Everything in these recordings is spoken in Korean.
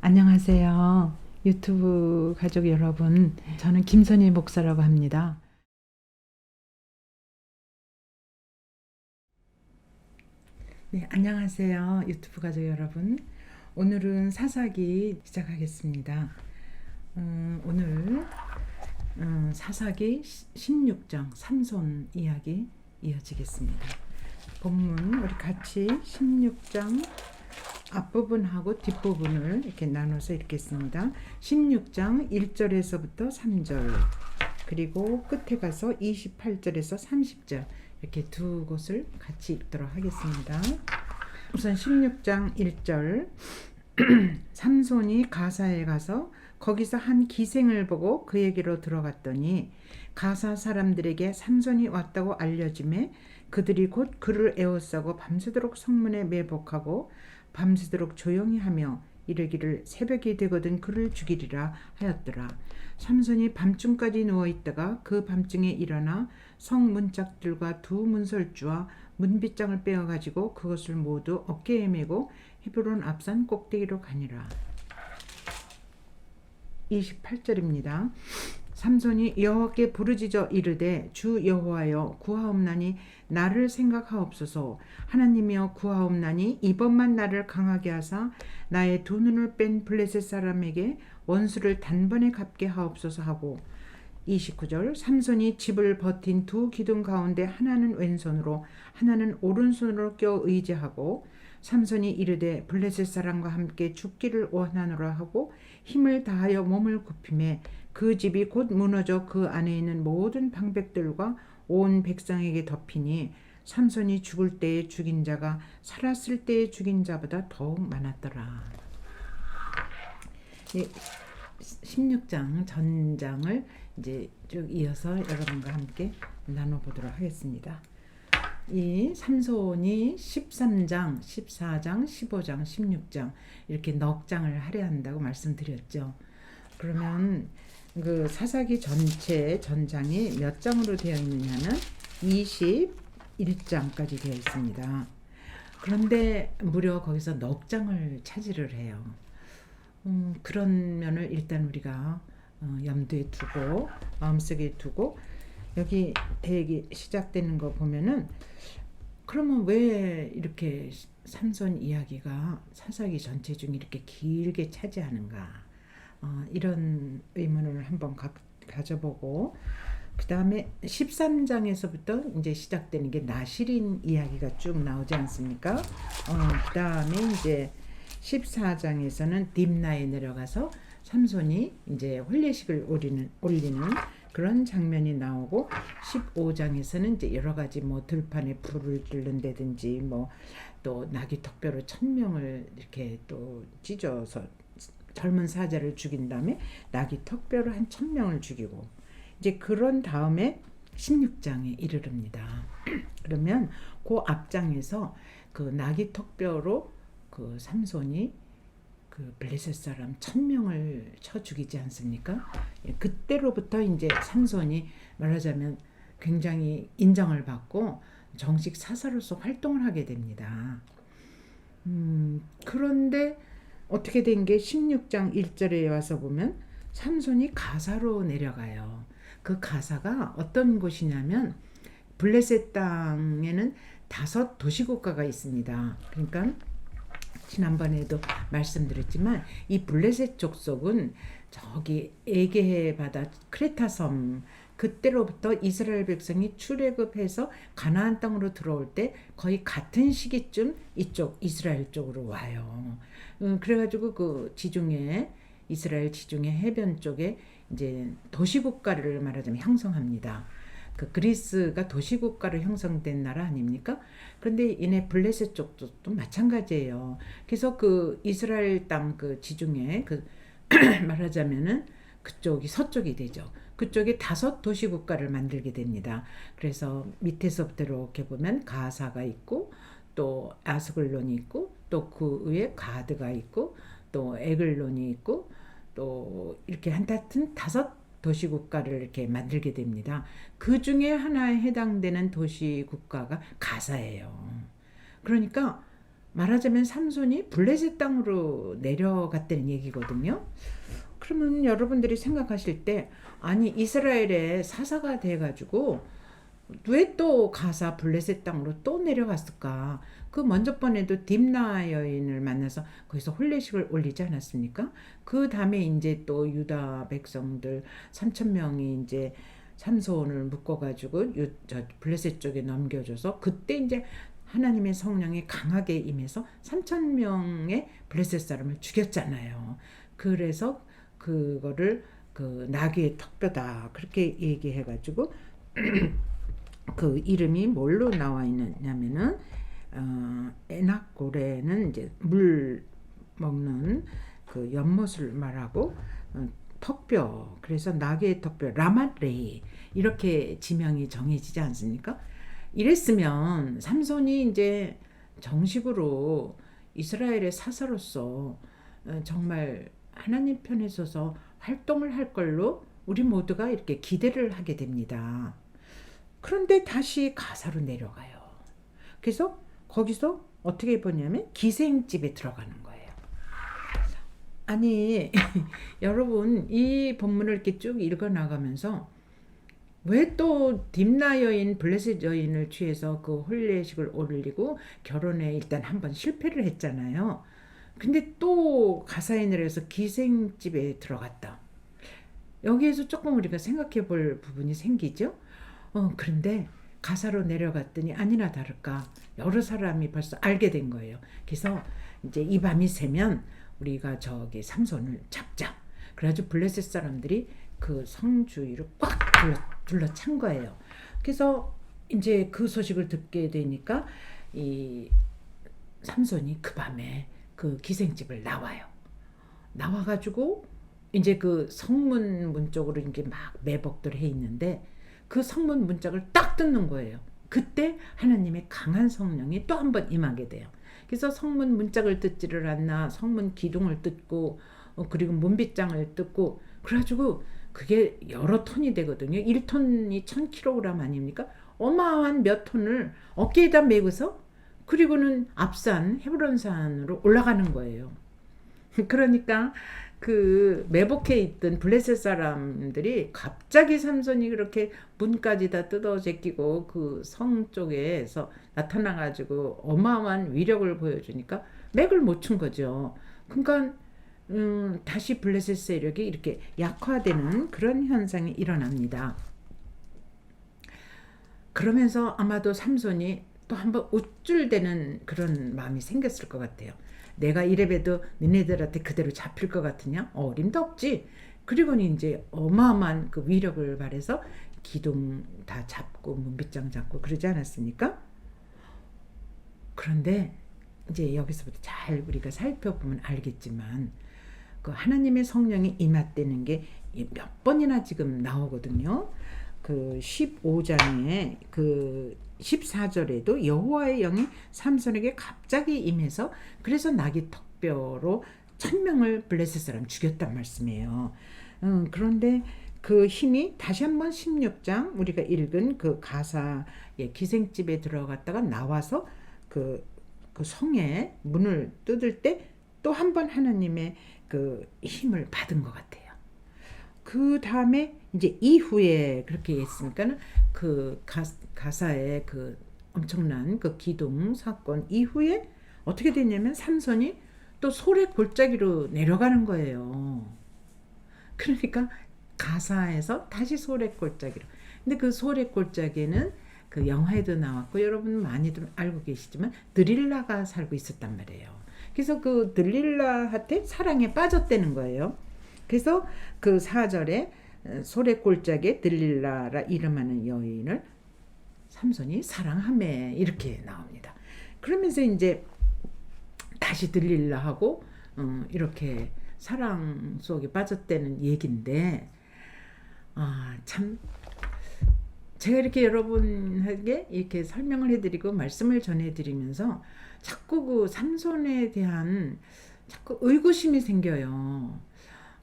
안녕하세요. 유튜브 가족 여러분. 저는 김선희 목사라고 합니다. 네, 안녕하세요. 유튜브 가족 여러분. 오늘은 사사기 시작하겠습니다. 오늘 사사기 16장 삼손 이야기 이어지겠습니다. 본문 우리 같이 16장 앞부분하고 뒷부분을 이렇게 나눠서 읽겠습니다. 16장 1절에서부터 3절 그리고 끝에 가서 28절에서 30절 이렇게 두 곳을 같이 읽도록 하겠습니다. 우선 16장 1절 삼손이 가사에 가서 거기서 한 기생을 보고 그에게로 들어갔더니 가사 사람들에게 삼손이 왔다고 알려짐에 그들이 곧 그를 에워싸고 밤새도록 성문에 매복하고 밤새도록 조용히 하며 이르기를 새벽이 되거든 그를 죽이리라 하였더라. 삼손이 밤중까지 누워있다가 그 밤중에 일어나 성 문짝들과 두 문설주와 문빗장을 빼어가지고 그것을 모두 어깨에 메고 헤브론 앞산 꼭대기로 가니라. 28절입니다. 삼손이 여호와께 부르짖어 이르되 주 여호와여 구하옵나니 나를 생각하옵소서. 하나님이여 구하옵나니 이번만 나를 강하게 하사 나의 두 눈을 뺀 블레셋 사람에게 원수를 단번에 갚게 하옵소서 하고 29절 삼손이 집을 버틴 두 기둥 가운데 하나는 왼손으로 하나는 오른손으로 껴 의지하고 삼손이 이르되 블레셋 사람과 함께 죽기를 원하노라 하고 힘을 다하여 몸을 굽히매 그 집이 곧 무너져 그 안에 있는 모든 방백들과 온 백성에게 덮이니 삼손이 죽을 때에 죽인 자가 살았을 때에 죽인 자보다 더욱 많았더라. 16장 전장을 이제 쭉 이어서 여러분과 함께 나눠보도록 하겠습니다. 이 삼손이 13장, 14장, 15장, 16장 이렇게 넉 장을 할애한다고 말씀드렸죠. 그러면 그 사사기 전체 전장이 몇 장으로 되어 있느냐면 21장까지 되어 있습니다. 그런데 무려 거기서 넉 장을 차지를 해요. 그런 면을 일단 우리가 염두에 두고 마음속에 두고 여기 대기 시작되는 거 보면은 그러면 왜 이렇게 삼손 이야기가 사사기 전체 중에 이렇게 길게 차지하는가? 이런 의문을 한번 가져보고 그 다음에 13장에서부터 이제 시작되는 게 나실인 이야기가 쭉 나오지 않습니까? 그 다음에 이제 14장에서는 딥나에 내려가서 삼손이 이제 혼례식을 올리는 그런 장면이 나오고 15장에서는 이제 여러 가지 뭐 들판에 불을 지른다든지 뭐 또 나귀 턱뼈로 1000명을 이렇게 또 찢어서 젊은 사자를 죽인 다음에 나귀 턱뼈로 한 1000명을 죽이고 이제 그런 다음에 16장에 이르릅니다. 그러면 그 앞장에서 그 나귀 턱뼈로 그 삼손이 그 블레셋 사람 1000명을 쳐 죽이지 않습니까? 그때로부터 이제 삼손이 말하자면 굉장히 인정을 받고 정식 사사로서 활동을 하게 됩니다. 그런데 어떻게 된 게 16장 1절에 와서 보면 삼손이 가사로 내려가요. 그 가사가 어떤 곳이냐면 블레셋 땅에는 5 도시국가가 있습니다. 그러니까 지난번에도 말씀드렸지만 이 블레셋 족속은 저기 에게해 바다 크레타 섬 그때로부터 이스라엘 백성이 출애굽해서 가나안 땅으로 들어올 때 거의 같은 시기쯤 이쪽 이스라엘 쪽으로 와요. 그래가지고 그 지중해 이스라엘 지중해 해변 쪽에 이제 도시국가를 말하자면 형성합니다. 그 그리스가 도시국가로 형성된 나라 아닙니까? 그런데 이내 블레셋 쪽도 또 마찬가지예요. 그래서 그 이스라엘 땅 그 지중해 그 말하자면은 그쪽이 서쪽이 되죠. 그쪽에 5 도시국가를 만들게 됩니다. 그래서 밑에서부터 이렇게 보면 가사가 있고 또 아스글론이 있고 또 그 위에 가드가 있고 또 에글론이 있고 또 이렇게 한탄 5 도시국가를 이렇게 만들게 됩니다. 그 중에 하나에 해당되는 도시국가가 가사예요. 그러니까 말하자면 삼손이 블레셋 땅으로 내려갔다는 얘기거든요. 그러면 여러분들이 생각하실 때 아니 이스라엘의 사사가 돼가지고 왜 또 가사 블레셋 땅으로 또 내려갔을까? 그 먼저 번에도 딥나 여인을 만나서 거기서 혼례식을 올리지 않았습니까? 그 다음에 이제 또 유다 백성들 3천 명이 이제 삼손을 묶어가지고 저 블레셋 쪽에 넘겨줘서 그때 이제 하나님의 성령이 강하게 임해서 3천 명의 블레셋 사람을 죽였잖아요. 그래서 그거를 그 나귀의 턱뼈다 그렇게 얘기해가지고 그 이름이 뭘로 나와 있느냐면은 에낙고레는 이제 물 먹는 그 연못을 말하고 턱뼈 그래서 나귀의 턱뼈 라맛레이 이렇게 지명이 정해지지 않습니까? 이랬으면 삼손이 이제 정식으로 이스라엘의 사사로서 정말 하나님 편에 서서 활동을 할 걸로 우리 모두가 이렇게 기대를 하게 됩니다. 그런데 다시 가사로 내려가요. 그래서 거기서 어떻게 보냐면 기생집에 들어가는 거예요. 아니 여러분 이 본문을 이렇게 쭉 읽어 나가면서 왜 또 딥나 여인 블레셋 여인을 취해서 그 혼례식을 올리고 결혼에 일단 한번 실패를 했잖아요. 근데 또 가사에 내려서 기생집에 들어갔다. 여기에서 조금 우리가 생각해 볼 부분이 생기죠. 그런데 가사로 내려갔더니 아니나 다를까 여러 사람이 벌써 알게 된 거예요. 그래서 이제 이 밤이 새면 우리가 저기 삼손을 잡자. 그래가지고 블레셋 사람들이 그 성 주위를 꽉 둘러찬 거예요. 그래서 이제 그 소식을 듣게 되니까 이 삼손이 그 밤에 그 기생집을 나와요. 나와가지고 이제 그 성문 문 쪽으로 이제 막 매복들 해 있는데 그 성문 문짝을 딱 뜯는 거예요. 그때 하나님의 강한 성령이 또 한 번 임하게 돼요. 그래서 성문 문짝을 뜯지를 않나 성문 기둥을 뜯고 그리고 문빗장을 뜯고 그래가지고 그게 여러 톤이 되거든요. 1톤이 1000kg 아닙니까? 어마어마한 몇 톤을 어깨에다 메고서 그리고는 앞산 헤브론산으로 올라가는 거예요. 그러니까 그 매복해 있던 블레셋 사람들이 갑자기 삼손이 그렇게 문까지 다 뜯어 제끼고 그 성 쪽에서 나타나가지고 어마어마한 위력을 보여주니까 맥을 못 춘 거죠. 그러니까 다시 블레셋 세력이 이렇게 약화되는 그런 현상이 일어납니다. 그러면서 아마도 삼손이 또 한번 우쭐대는 그런 마음이 생겼을 것 같아요. 내가 이래봬도 니네들한테 그대로 잡힐 것 같으냐? 어림도 없지. 그리고는 이제 어마어마한 그 위력을 발해서 기둥 다 잡고 문빗장 잡고 그러지 않았습니까? 그런데 이제 여기서부터 잘 우리가 살펴보면 알겠지만 그 하나님의 성령이 임했다는 게 몇 번이나 지금 나오거든요. 그 15장에 그 14절에도 여호와의 영이 삼손에게 갑자기 임해서 그래서 나귀 턱뼈로 1000명을 블레셋 사람 죽였단 말씀이에요. 그런데 그 힘이 다시 한번 16장 우리가 읽은 그 가사의 기생집에 들어갔다가 나와서 그 성의 문을 뜯을 때 또 한 번 하나님의 그 힘을 받은 것 같아요. 그 다음에 이제 이후에 그렇게 했으니까는 그 가사의 그 엄청난 그 기둥 사건 이후에 어떻게 됐냐면 삼손이 또 소래 골짜기로 내려가는 거예요. 그러니까 가사에서 다시 소래 골짜기로. 근데 그 소래 골짜기에는 그 영화에도 나왔고 여러분 많이들 알고 계시지만 드릴라가 살고 있었단 말이에요. 그래서 그 드릴라한테 사랑에 빠졌다는 거예요. 그래서 그 4절에 소래 골짜기에 드릴라라 이름하는 여인을 삼손이 사랑하매 이렇게 나옵니다. 그러면서 이제 다시 드릴라하고 이렇게 사랑 속에 빠졌다는 얘긴데 참 제가 이렇게 여러분에게 이렇게 설명을 해드리고 말씀을 전해드리면서 자꾸 그 삼손에 대한 자꾸 의구심이 생겨요.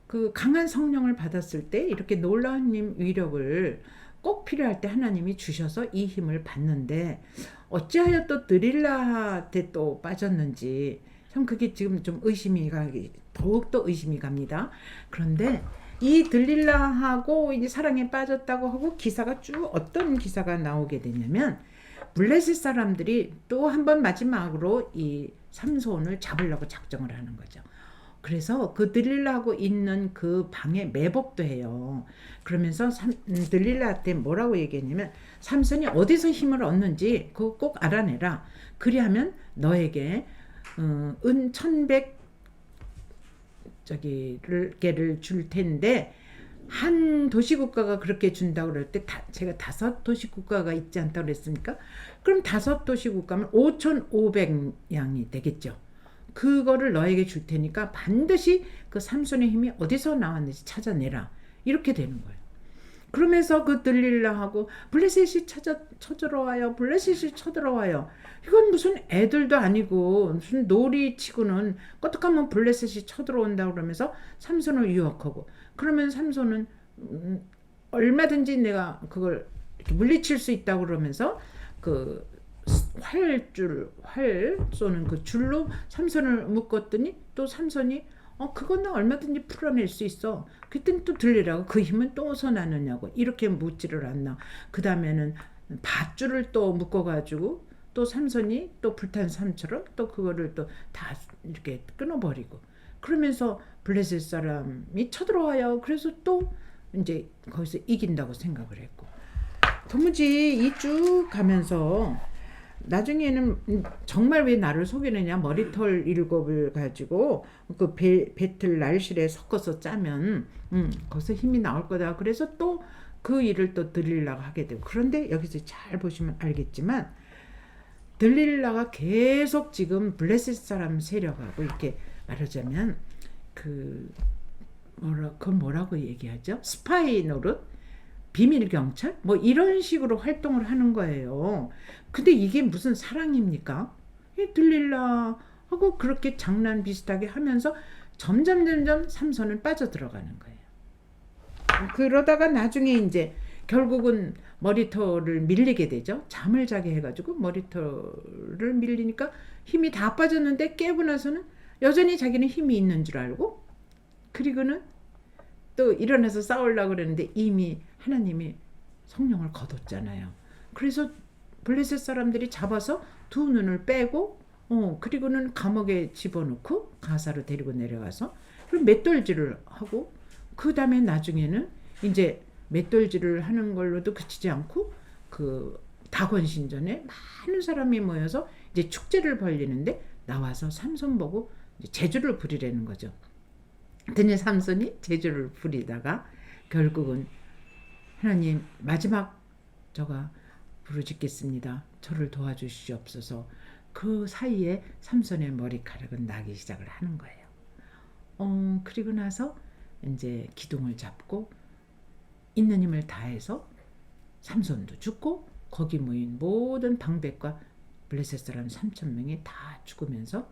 그 강한 성령을 받았을 때 이렇게 놀라운 위력을 꼭 필요할 때 하나님이 주셔서 이 힘을 받는데 어찌하여 또 드릴라한테 또 빠졌는지 참 그게 지금 좀 의심이 가기 더욱더 의심이 갑니다. 그런데 이 들릴라하고 이제 사랑에 빠졌다고 하고 기사가 쭉 어떤 기사가 나오게 되냐면 블레셋 사람들이 또 한 번 마지막으로 이 삼손을 잡으려고 작정을 하는 거죠. 그래서 그 들릴라하고 있는 그 방에 매복도 해요. 그러면서 들릴라한테 뭐라고 얘기했냐면 삼손이 어디서 힘을 얻는지 그거 꼭 알아내라. 그리하면 너에게 은 1100 개를 줄 텐데 한 도시국가가 그렇게 준다고 그럴 때 제가 5도시국가가 있지 않다고 그랬습니까? 그럼 5도시국가면 5500양이 되겠죠. 그거를 너에게 줄 테니까 반드시 그 삼손의 힘이 어디서 나왔는지 찾아내라. 이렇게 되는 거예요. 그러면서 그 들릴라하고 블레셋이 쳐들어와요. 블레셋이 쳐들어와요. 이건 무슨 애들도 아니고 무슨 놀이치고는 어떡하면 블레셋이 쳐들어온다 그러면서 삼손을 유혹하고 그러면 삼손은 얼마든지 내가 그걸 이렇게 물리칠 수 있다고 그러면서 그 활 쏘는 그 줄로 삼손을 묶었더니 또 삼손이 그건 나 얼마든지 풀어낼 수 있어. 그땐 또 들리라고 그 힘은 또 어디서 나느냐고 이렇게 묻지를 않나. 그 다음에는 밧줄을 또 묶어가지고 또 삼손이 또 불탄 삶처럼 또 그거를 또 다 이렇게 끊어버리고 그러면서 블레셋 사람이 쳐들어와요. 그래서 또 이제 거기서 이긴다고 생각을 했고 도무지 이 쭉 가면서 나중에는 정말 왜 나를 속이느냐 머리털 7을 가지고 그 배틀 날실에 섞어서 짜면 거기서 힘이 나올 거다. 그래서 또 그 일을 또 들릴라가 하게 되고 그런데 여기서 잘 보시면 알겠지만 들릴라가 계속 지금 블레셋 사람 세력하고 이렇게 말하자면 그건 뭐라고 얘기하죠? 스파이 노릇? 비밀 경찰? 뭐 이런 식으로 활동을 하는 거예요. 근데 이게 무슨 사랑입니까? 들릴라하고 그렇게 장난 비슷하게 하면서 점점 삼손은 빠져들어가는 거예요. 그러다가 나중에 이제 결국은 머리털을 밀리게 되죠. 잠을 자게 해가지고 머리털을 밀리니까 힘이 다 빠졌는데 깨고 나서는 여전히 자기는 힘이 있는 줄 알고 그리고는 또 일어나서 싸우려고 그랬는데 이미 하나님이 성령을 거뒀잖아요. 그래서 블레셋 사람들이 잡아서 두 눈을 빼고 그리고는 감옥에 집어넣고 가사로 데리고 내려가서 그리고 맷돌질을 하고 그 다음에 나중에는 이제 맷돌질을 하는 걸로도 그치지 않고 그 다곤 신전에 많은 사람이 모여서 이제 축제를 벌리는데 나와서 삼손 보고 이제 제주를 부리라는 거죠. 그랬더니 삼손이 제주를 부리다가 결국은 하나님 마지막 저가 부르짖겠습니다. 저를 도와주시옵소서. 그 사이에 삼손의 머리카락은 나기 시작을 하는 거예요. 그리고 나서 이제 기둥을 잡고 있는 힘을 다해서 삼손도 죽고 거기 모인 모든 방백과 블레셋 사람 3,000명이 다 죽으면서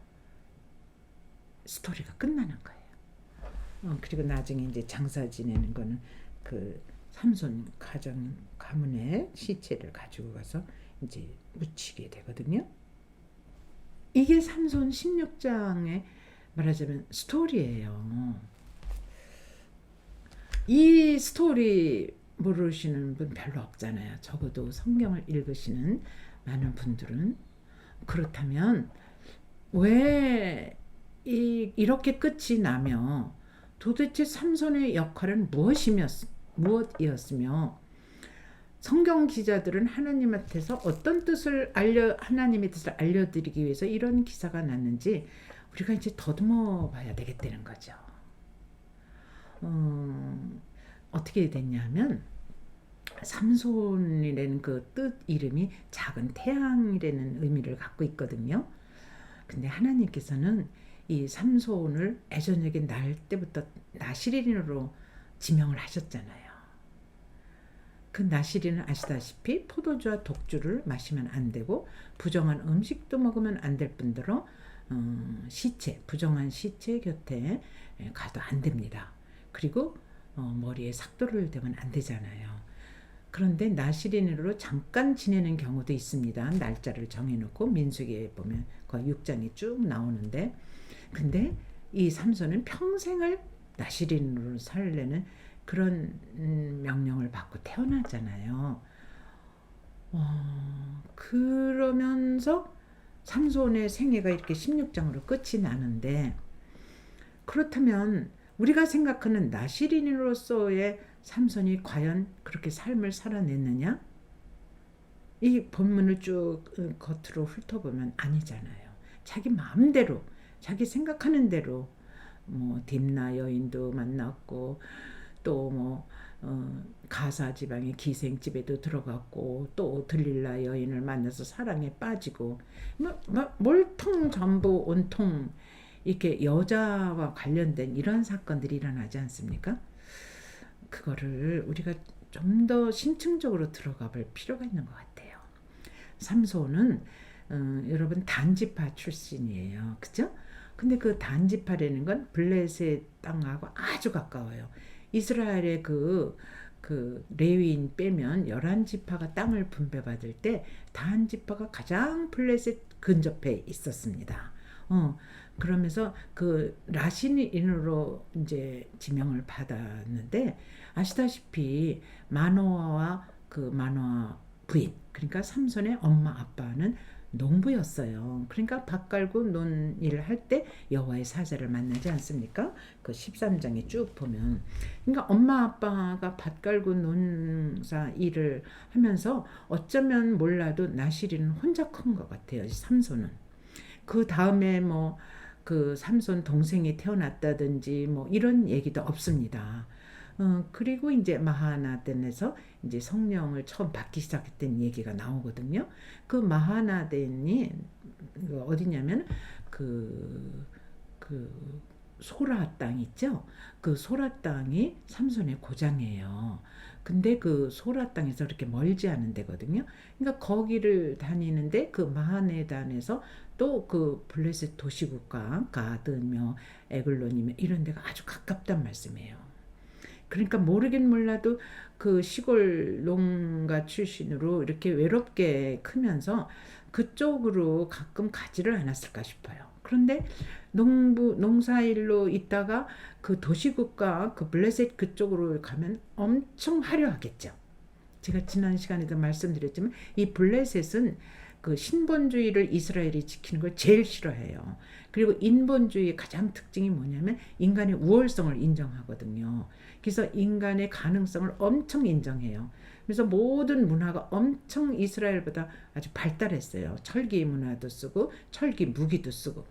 스토리가 끝나는 거예요. 그리고 나중에 이제 장사 지내는 거는 그 삼손 가문의 시체를 가지고 가서 이제 묻히게 되거든요. 이게 삼손 16장의 말하자면 스토리예요. 이 스토리 모르시는 분 별로 없잖아요. 적어도 성경을 읽으시는 많은 분들은. 그렇다면 왜 이렇게 끝이 나며 도대체 삼손의 역할은 무엇이었으며 성경 기자들은 하나님한테서 어떤 뜻을 하나님의 뜻을 알려드리기 위해서 이런 기사가 났는지 우리가 이제 더듬어 봐야 되겠다는 거죠. 어떻게 됐냐면 삼손이라는 그 뜻 이름이 작은 태양이라는 의미를 갖고 있거든요. 근데 하나님께서는 이 삼손을 애저녁에 날 때부터 나시린으로 지명을 하셨잖아요. 그 나시린은 아시다시피 포도주와 독주를 마시면 안 되고 부정한 음식도 먹으면 안 될 뿐더러 부정한 시체 곁에 가도 안 됩니다. 그리고 머리에 삭도를 대면 안 되잖아요. 그런데 나시린으로 잠깐 지내는 경우도 있습니다. 날짜를 정해놓고 민수기에 보면 거의 6장이 쭉 나오는데, 근데 이 삼손은 평생을 나시린으로 살려는 그런 명령을 받고 태어나잖아요. 그러면서 삼손의 생애가 이렇게 16장으로 끝이 나는데, 그렇다면 우리가 생각하는 나시린으로서의 삼손이 과연 그렇게 삶을 살아냈느냐? 이 본문을 쭉 겉으로 훑어보면 아니잖아요. 자기 마음대로, 자기 생각하는 대로 뭐 딥나 여인도 만났고, 또 뭐 가사 지방의 기생집에도 들어갔고, 또 들릴라 여인을 만나서 사랑에 빠지고, 뭐 몰통 전부 온통 이렇게 여자와 관련된 이런 사건들이 일어나지 않습니까? 그거를 우리가 좀 더 심층적으로 들어가 볼 필요가 있는 것 같아요. 삼손은 여러분 단지파 출신이에요. 그죠? 근데 그 단지파라는 건 블레셋 땅하고 아주 가까워요. 이스라엘의 그 레위인 빼면 11지파가 땅을 분배받을 때 단지파가 가장 블레셋 근접해 있었습니다. 그러면서 그 라신인으로 이제 지명을 받았는데, 아시다시피 마노아와 그 마노아 부인, 그러니까 삼손의 엄마 아빠는 농부였어요. 그러니까 밭 갈고 논 일을 할 때 여호와의 사자를 만나지 않습니까? 그 13장에 쭉 보면, 그러니까 엄마 아빠가 밭 갈고 농사 일을 하면서 어쩌면 몰라도 나시린은 혼자 큰 것 같아요. 삼손은. 그 다음에 뭐 그 삼손 동생이 태어났다든지 뭐 이런 얘기도 없습니다. 그리고 이제 마하나덴에서 이제 성령을 처음 받기 시작했던 얘기가 나오거든요. 그 마하나덴이 어디냐면 그 소라 땅 있죠. 그 소라 땅이 삼손의 고장이에요. 근데 그 소라 땅에서 그렇게 멀지 않은 데거든요. 그러니까 거기를 다니는데 그 마하네단에서 또 그 블레셋 도시국가 가드며 에글론이며 이런 데가 아주 가깝단 말씀이에요. 그러니까 모르긴 몰라도 그 시골 농가 출신으로 이렇게 외롭게 크면서 그쪽으로 가끔 가지를 않았을까 싶어요. 그런데 농사일로 있다가 그 도시국가 그 블레셋 그쪽으로 가면 엄청 화려하겠죠. 제가 지난 시간에도 말씀드렸지만 이 블레셋은 그 신본주의를 이스라엘이 지키는 걸 제일 싫어해요. 그리고 인본주의의 가장 특징이 뭐냐면 인간의 우월성을 인정하거든요. 그래서 인간의 가능성을 엄청 인정해요. 그래서 모든 문화가 엄청 이스라엘보다 아주 발달했어요. 철기 문화도 쓰고 철기 무기도 쓰고.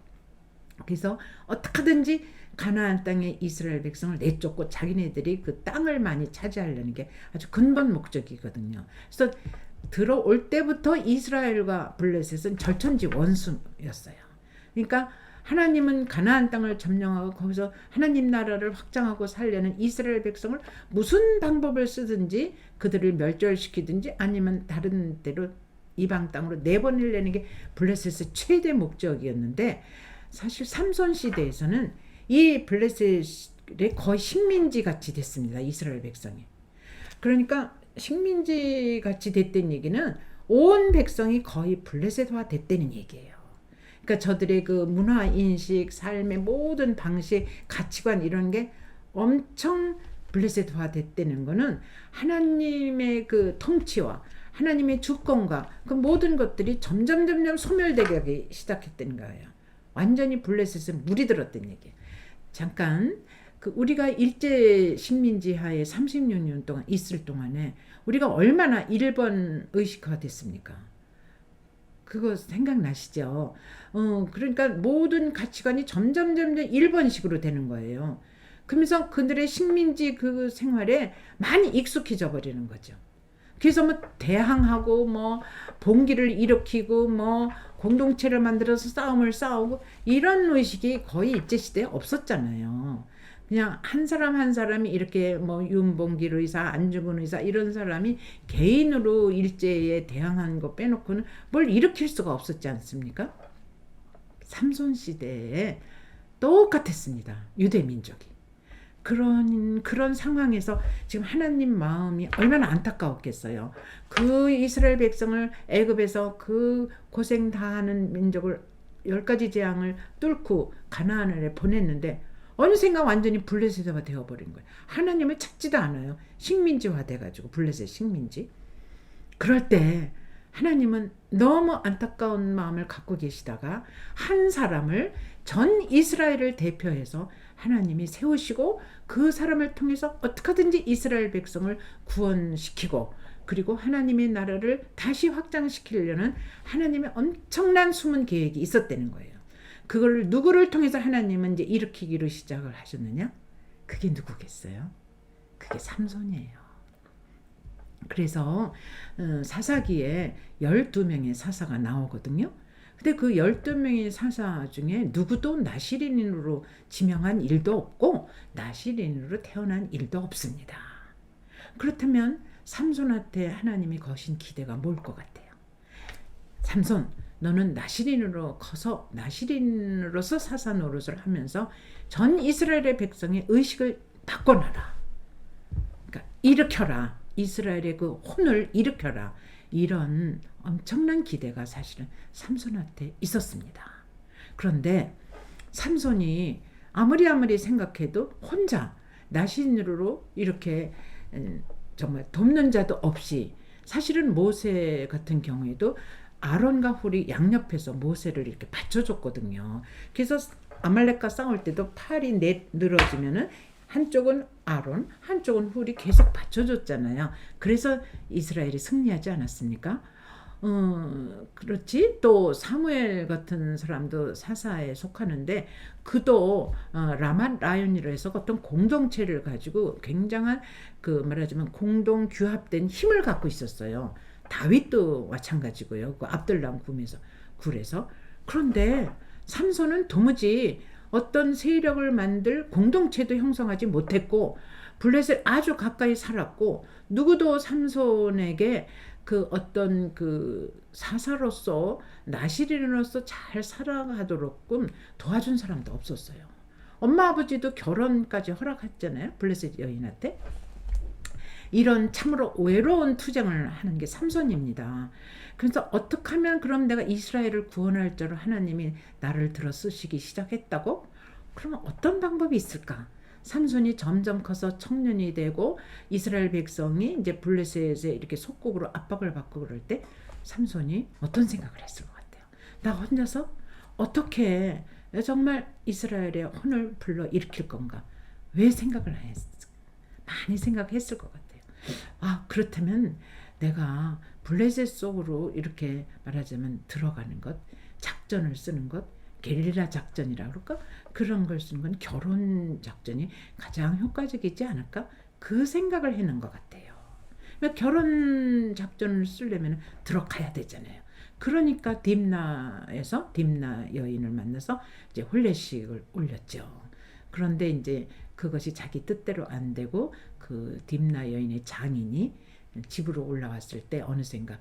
그래서 어떻게든지 가나안 땅에 이스라엘 백성을 내쫓고 자기네들이 그 땅을 많이 차지하려는 게 아주 근본 목적이거든요. 그래서 들어올 때부터 이스라엘과 블레셋은 절천지 원수였어요. 그러니까 하나님은 가나안 땅을 점령하고 거기서 하나님 나라를 확장하고 살려는 이스라엘 백성을 무슨 방법을 쓰든지 그들을 멸절시키든지 아니면 다른 데로 이방 땅으로 내보내려는 게 블레셋의 최대 목적이었는데, 사실 삼손 시대에서는 이 블레셋의 거의 식민지 같이 됐습니다. 이스라엘 백성이. 그러니까 식민지 같이 됐다는 얘기는 온 백성이 거의 블레셋화 됐다는 얘기예요. 그러니까 저들의 그 문화 인식, 삶의 모든 방식, 가치관 이런 게 엄청 블레셋화 됐다는 거는 하나님의 그 통치와 하나님의 주권과 그 모든 것들이 점점 소멸되게 하기 시작했다는 거예요. 완전히 블레셋은 물이 들었다는 얘기예요. 잠깐 그 우리가 일제 식민지 하에 36년 동안 있을 동안에 우리가 얼마나 일본 의식화 됐습니까? 그거 생각나시죠? 그러니까 모든 가치관이 점점 일본식으로 되는 거예요. 그러면서 그들의 식민지 그 생활에 많이 익숙해져 버리는 거죠. 그래서 뭐 대항하고 뭐 봉기를 일으키고 뭐 공동체를 만들어서 싸움을 싸우고 이런 의식이 거의 일제시대에 없었잖아요. 그냥 한 사람 한 사람이 이렇게 뭐 윤봉길 의사, 안중근 의사 이런 사람이 개인으로 일제에 대항한 거 빼놓고는 뭘 일으킬 수가 없었지 않습니까? 삼손 시대에 똑같았습니다. 유대 민족이. 그런 상황에서 지금 하나님 마음이 얼마나 안타까웠겠어요. 그 이스라엘 백성을 애굽에서 그 고생 다하는 민족을 10가지 재앙을 뚫고 가나안에 보냈는데 어느샌가 완전히 블레셋화 되어버린 거예요. 하나님을 찾지도 않아요. 식민지화 돼가지고 블레셋 식민지. 그럴 때 하나님은 너무 안타까운 마음을 갖고 계시다가 한 사람을 전 이스라엘을 대표해서 하나님이 세우시고 그 사람을 통해서 어떻게든지 이스라엘 백성을 구원시키고 그리고 하나님의 나라를 다시 확장시키려는 하나님의 엄청난 숨은 계획이 있었다는 거예요. 그걸 누구를 통해서 하나님은 이제 일으키기로 시작을 하셨느냐? 그게 누구겠어요? 그게 삼손이에요. 그래서 사사기에 12명의 사사가 나오거든요. 근데 그 12명의 사사 중에 누구도 나시린으로 지명한 일도 없고 나시린으로 태어난 일도 없습니다. 그렇다면 삼손한테 하나님이 거신 기대가 뭘 것 같아요? 삼손, 너는 나시린으로 커서 나시린으로서 사사 노릇을 하면서 전 이스라엘의 백성의 의식을 바꿔놔라. 그러니까 일으켜라. 이스라엘의 그 혼을 일으켜라. 이런 엄청난 기대가 사실은 삼손한테 있었습니다. 그런데 삼손이 아무리 생각해도 혼자 나시린으로 이렇게 정말 돕는 자도 없이 사실은 모세 같은 경우에도 아론과 훌이 양옆에서 모세를 이렇게 받쳐줬거든요. 그래서 아말렉과 싸울 때도 팔이 늘어지면은 한쪽은 아론, 한쪽은 훌이 계속 받쳐줬잖아요. 그래서 이스라엘이 승리하지 않았습니까? 그렇지. 또 사무엘 같은 사람도 사사에 속하는데 그도 라만 라윤이라 해서 어떤 공동체를 가지고 굉장한 그 말하자면 공동 규합된 힘을 갖고 있었어요. 다윗도 마찬가지고요. 그 압둘람 굴에서. 그런데 삼손은 도무지 어떤 세력을 만들 공동체도 형성하지 못했고 블레셋 아주 가까이 살았고 누구도 삼손에게 그 어떤 그 사사로서 나시린으로서 잘 살아가도록끔 도와준 사람도 없었어요. 엄마 아버지도 결혼까지 허락했잖아요. 블레셋 여인한테. 이런 참으로 외로운 투쟁을 하는 게 삼손입니다. 그래서 어떻게 하면 그럼 내가 이스라엘을 구원할 줄 하나님이 나를 들어 쓰시기 시작했다고? 그러면 어떤 방법이 있을까? 삼손이 점점 커서 청년이 되고 이스라엘 백성이 이제 블레셋에 이렇게 속국으로 압박을 받고 그럴 때 삼손이 어떤 생각을 했을 것 같아요? 나 혼자서 어떻게 정말 이스라엘의 혼을 불러 일으킬 건가? 왜 생각을 안 했을까? 많이 생각했을 것 같아요. 그렇다면 내가 블레셋 속으로 이렇게 말하자면 들어가는 것, 작전을 쓰는 것, 게릴라 작전이라 그럴까? 그런 걸 쓰는 건 결혼 작전이 가장 효과적이지 않을까? 그 생각을 해는 것 같아요. 결혼 작전을 쓰려면 들어가야 되잖아요. 그러니까 딥나에서 딥나 여인을 만나서 이제 혼례식을 올렸죠. 그런데 이제 그것이 자기 뜻대로 안 되고 그 딥나 여인의 장인이 집으로 올라왔을 때 어느샌가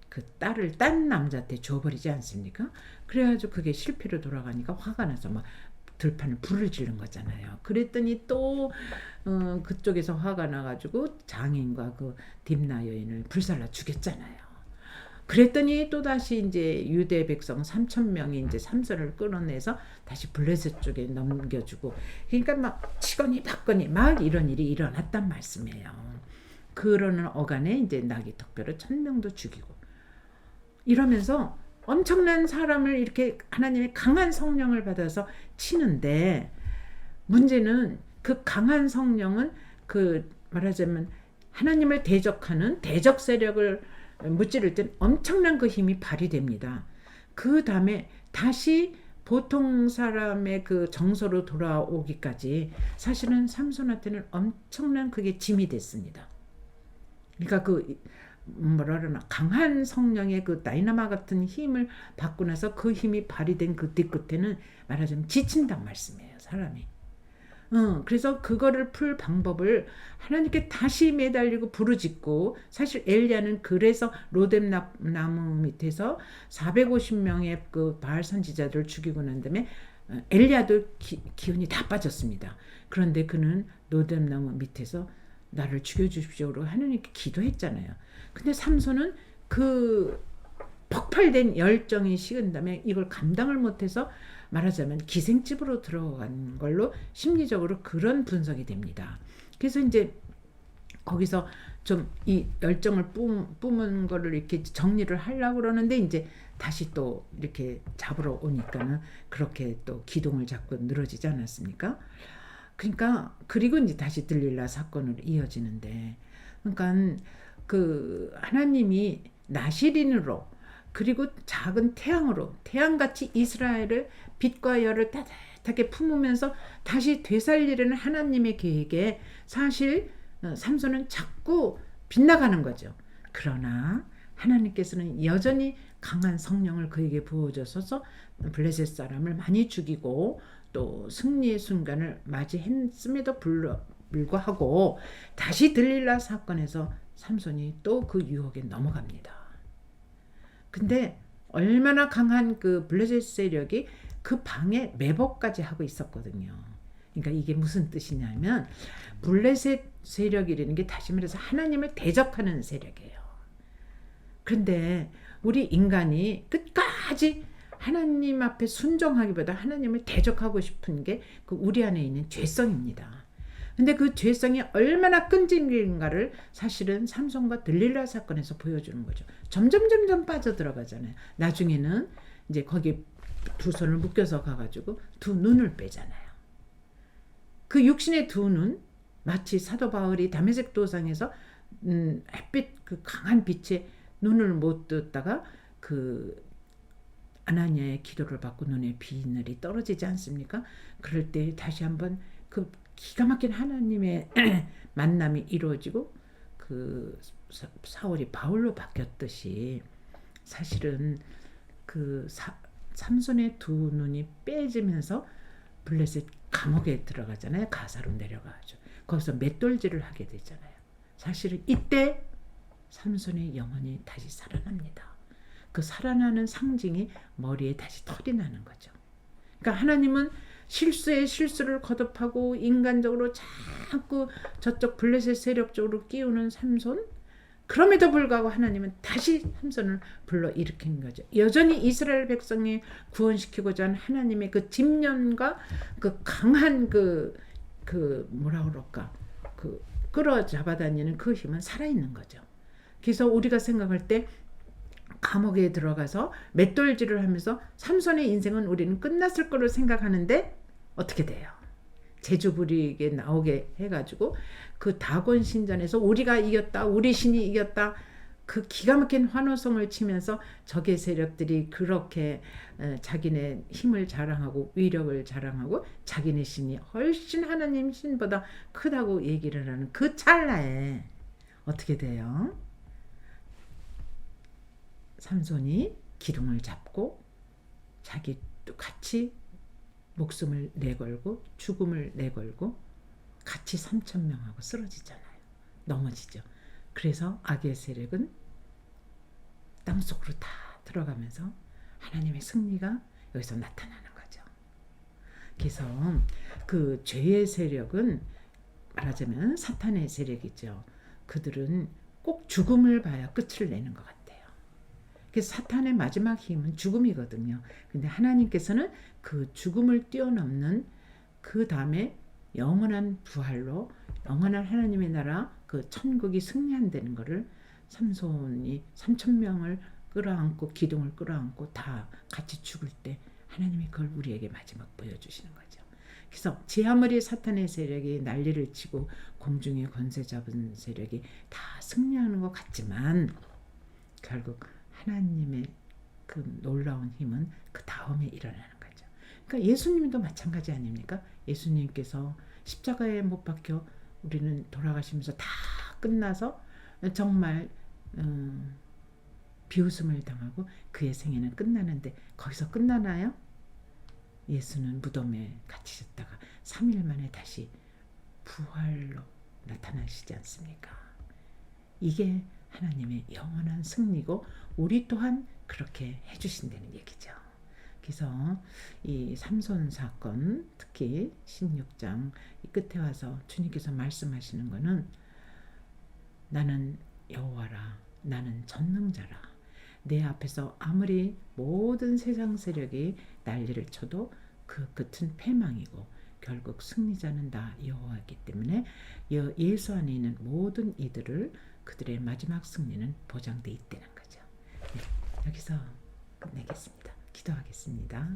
그 딸을 딴 남자한테 줘버리지 않습니까? 그래가지고 그게 실패로 돌아가니까 화가 나서 막 들판을 불을 지른 거잖아요. 그랬더니 또 그쪽에서 화가 나가지고 장인과 그 딥나 여인을 불살라 죽였잖아요. 그랬더니 또 다시 이제 유대 백성 3,000명이 이제 삼손을 끌어내서 다시 블레셋 쪽에 넘겨주고, 그러니까 막 치거니 받거니 막 이런 일이 일어났단 말씀이에요. 그러는 어간에 이제 나귀 턱뼈로 1,000명도 죽이고 이러면서 엄청난 사람을 이렇게 하나님의 강한 성령을 받아서 치는데, 문제는 그 강한 성령은 그 말하자면 하나님을 대적하는 대적 세력을 무찌를 땐 엄청난 그 힘이 발휘됩니다. 그 다음에 다시 보통 사람의 그 정서로 돌아오기까지 사실은 삼손한테는 엄청난 그게 짐이 됐습니다. 그러니까 그 뭐라 그러나 강한 성령의 그 다이나마 같은 힘을 받고 나서 그 힘이 발휘된 그 뒤끝에는 말하자면 지친단 말씀이에요, 사람이. 그래서 그거를 풀 방법을 하나님께 다시 매달리고 부르짖고, 사실 엘리야는 그래서 로뎀 나무 밑에서 450명의 그 바알 선지자들을 죽이고 난 다음에 엘리야도 기운이 다 빠졌습니다. 그런데 그는 로뎀 나무 밑에서 나를 죽여주십시오로 하나님께 기도했잖아요. 근데 삼손은 그 폭발된 열정이 식은 다음에 이걸 감당을 못해서 말하자면 기생집으로 들어간 걸로 심리적으로 그런 분석이 됩니다. 그래서 이제 거기서 좀 이 열정을 뿜은 거를 이렇게 정리를 하려고 그러는데 이제 다시 또 이렇게 잡으러 오니까는 그렇게 또 기둥을 잡고 늘어지지 않았습니까? 그러니까 그리고 이제 다시 들릴라 사건으로 이어지는데, 그러니까 그 하나님이 나시린으로 그리고 작은 태양으로 태양같이 이스라엘을 빛과 열을 따뜻하게 품으면서 다시 되살리려는 하나님의 계획에 사실 삼손은 자꾸 빗나가는 거죠. 그러나 하나님께서는 여전히 강한 성령을 그에게 부어주셔서 블레셋 사람을 많이 죽이고 또 승리의 순간을 맞이했음에도 불구하고 다시 들릴라 사건에서 삼손이 또 그 유혹에 넘어갑니다. 근데 얼마나 강한 그 블레셋 세력이 그 방에 매복까지 하고 있었거든요. 그러니까 이게 무슨 뜻이냐면 블레셋 세력이라는 게 다시 말해서 하나님을 대적하는 세력이에요. 그런데 우리 인간이 끝까지 하나님 앞에 순종하기보다 하나님을 대적하고 싶은 게 그 우리 안에 있는 죄성입니다. 근데 그 죄성이 얼마나 끈질긴가를 사실은 삼손과 들릴라 사건에서 보여주는 거죠. 점점 빠져들어가잖아요. 나중에는 이제 거기 두 손을 묶여서 가가지고 두 눈을 빼잖아요. 그 육신의 두 눈, 마치 사도 바울이 다메섹 도상에서 햇빛 그 강한 빛에 눈을 못 떴다가 그 아나니아의 기도를 받고 눈에 비늘이 떨어지지 않습니까? 그럴 때 다시 한번 그 기가 막힌 하나님의 만남이 이루어지고 그 사울이 바울로 바뀌었듯이 사실은 그 삼손의 두 눈이 빼지면서 블레셋 감옥에 들어가잖아요. 가사로 내려가죠. 거기서 맷돌질을 하게 되잖아요. 사실은 이때 삼손의 영혼이 다시 살아납니다. 그 살아나는 상징이 머리에 다시 털이 나는 거죠. 그러니까 하나님은 실수에 실수를 거듭하고 인간적으로 자꾸 저쪽 블레셋 세력 쪽으로 끼우는 삼손, 그럼에도 불구하고 하나님은 다시 삼손을 불러 일으킨 거죠. 여전히 이스라엘 백성이 구원시키고자 하는 하나님의 그 집념과 그 강한 그 뭐라 그럴까, 그 끌어잡아 다니는 그 힘은 살아있는 거죠. 그래서 우리가 생각할 때 감옥에 들어가서 맷돌질을 하면서 삼손의 인생은 우리는 끝났을 거로 생각하는데 어떻게 돼요? 제주부리게 나오게 해가지고 그 다곤 신전에서 우리가 이겼다, 우리 신이 이겼다, 그 기가 막힌 환호성을 치면서 적의 세력들이 그렇게 자기네 힘을 자랑하고 위력을 자랑하고 자기네 신이 훨씬 하나님 신보다 크다고 얘기를 하는 그 찰나에 어떻게 돼요? 삼손이 기둥을 잡고 자기도 같이 목숨을 내걸고 죽음을 내걸고 같이 3,000명하고 쓰러지잖아요. 넘어지죠. 그래서 악의 세력은 땅속으로 다 들어가면서 하나님의 승리가 여기서 나타나는 거죠. 그래서 그 죄의 세력은 말하자면 사탄의 세력이죠. 그들은 꼭 죽음을 봐야 끝을 내는 것 같아요. 그래서 사탄의 마지막 힘은 죽음이거든요. 근데 하나님께서는 그 죽음을 뛰어넘는 그 다음에 영원한 부활로 영원한 하나님의 나라 그 천국이 승리한다는 것을 삼손이 3,000명을 끌어안고 기둥을 끌어안고 다 같이 죽을 때 하나님이 그걸 우리에게 마지막 보여주시는 거죠. 그래서 제 아무리 사탄의 세력이 난리를 치고 공중에 권세 잡은 세력이 다 승리하는 것 같지만 결국 하나님의 그 놀라운 힘은 그 다음에 일어나는 거죠. 그러니까 예수님도 마찬가지 아닙니까? 예수님께서 십자가에 못 박혀 우리는 돌아가시면서 다 끝나서 정말 비웃음을 당하고 그의 생애는 끝나는데 거기서 끝나나요? 예수는 무덤에 갇히셨다가 3일 만에 다시 부활로 나타나시지 않습니까? 이게 하나님의 영원한 승리고 우리 또한 그렇게 해주신다는 얘기죠. 그래서 이 삼손 사건, 특히 16장 끝에 와서 주님께서 말씀하시는 것은 나는 여호와라, 나는 전능자라. 내 앞에서 아무리 모든 세상 세력이 난리를 쳐도 그 끝은 패망이고 결국 승리자는 다 여호와이기 때문에 예수 안에 있는 모든 이들을 그들의 마지막 승리는 보장되어 있다는 거죠. 네, 여기서 끝내겠습니다. 기도하겠습니다.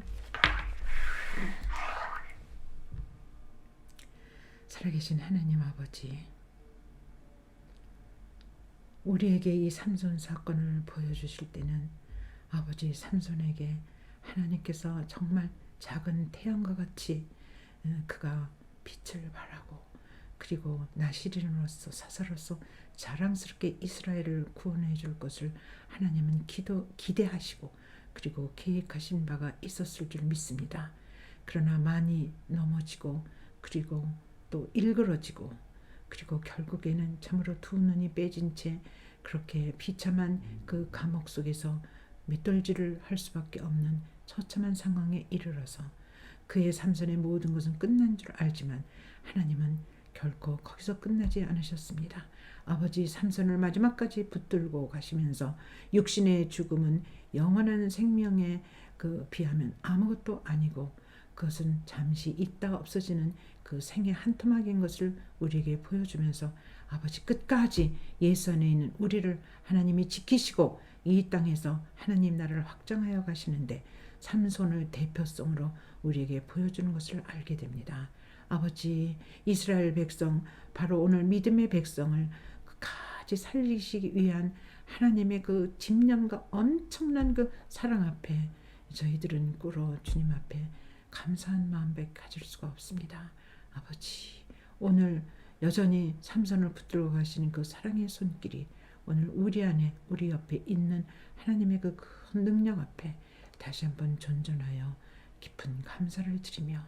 살아계신 하나님 아버지, 우리에게 이 삼손 사건을 보여주실 때는 아버지 삼손에게 하나님께서 정말 작은 태양과 같이 그가 빛을 발하고 그리고 나시린으로서 사사로서 자랑스럽게 이스라엘을 구원해 줄 것을 하나님은 기대하시고 그리고 계획하신 바가 있었을 줄 믿습니다. 그러나 많이 넘어지고 그리고 또 일그러지고 그리고 결국에는 참으로 두 눈이 빼진 채 그렇게 비참한 그 감옥 속에서 맷돌질을 할 수밖에 없는 처참한 상황에 이르러서 그의 삼손의 모든 것은 끝난 줄 알지만 하나님은 결코 거기서 끝나지 않으셨습니다. 아버지 삼손을 마지막까지 붙들고 가시면서 육신의 죽음은 영원한 생명에 비하면 아무것도 아니고 그것은 잠시 있다가 없어지는 그 생의 한 토막인 것을 우리에게 보여주면서 아버지 끝까지 예수 안에 있는 우리를 하나님이 지키시고 이 땅에서 하나님 나라를 확장하여 가시는데 삼손을 대표성으로 우리에게 보여주는 것을 알게 됩니다. 아버지, 이스라엘 백성, 바로 오늘 믿음의 백성을 끝까지 살리시기 위한 하나님의 그 집념과 엄청난 그 사랑 앞에 저희들은 꿇어 주님 앞에 감사한 마음밖에 가질 수가 없습니다. 아버지, 오늘 여전히 삼손을 붙들고 가시는 그 사랑의 손길이 오늘 우리 안에 우리 옆에 있는 하나님의 그 큰 능력 앞에 다시 한번 존전하여 깊은 감사를 드리며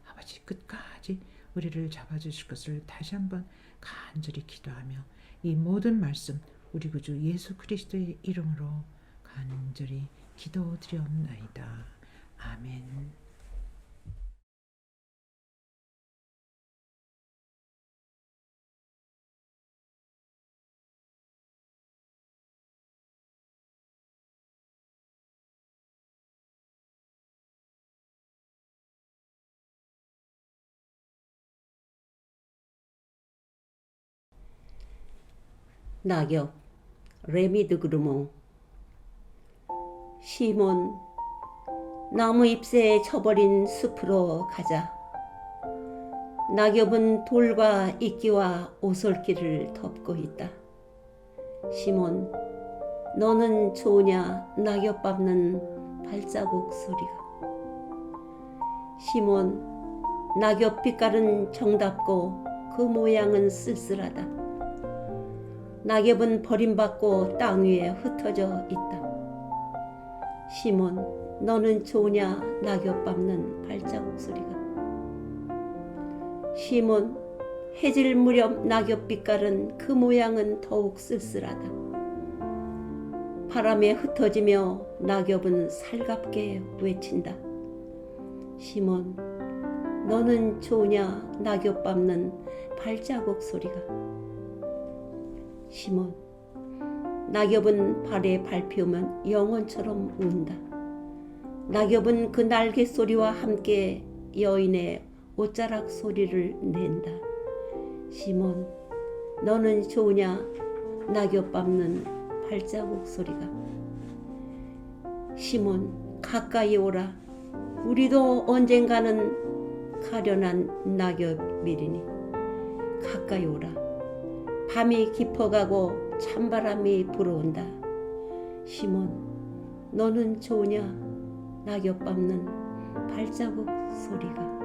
아버지 끝까지 우리를 잡아주실 것을 다시 한번 간절히 기도하며 이 모든 말씀 우리 구주 예수 그리스도의 이름으로 간절히 기도드리옵나이다. 아멘. 낙엽 레미드 그루몽. 시몬, 나무 잎새에 쳐버린 숲으로 가자. 낙엽은 돌과 이끼와 오솔길을 덮고 있다. 시몬, 너는 좋으냐 낙엽 밟는 발자국 소리가. 시몬, 낙엽 빛깔은 정답고 그 모양은 쓸쓸하다. 낙엽은 버림받고 땅 위에 흩어져 있다. 시몬, 너는 좋으냐 낙엽 밟는 발자국 소리가. 시몬, 해질 무렵 낙엽 빛깔은 그 모양은 더욱 쓸쓸하다. 바람에 흩어지며 낙엽은 살갑게 외친다. 시몬, 너는 좋으냐 낙엽 밟는 발자국 소리가. 시몬, 낙엽은 발에 밟히면 영원처럼 운다. 낙엽은 그 날개 소리와 함께 여인의 옷자락 소리를 낸다. 시몬, 너는 좋으냐 낙엽 밟는 발자국 소리가. 시몬, 가까이 오라. 우리도 언젠가는 가련한 낙엽이리니 가까이 오라. 밤이 깊어가고 찬바람이 불어온다. 시몬, 너는 좋으냐 낙엽 밟는 발자국 소리가.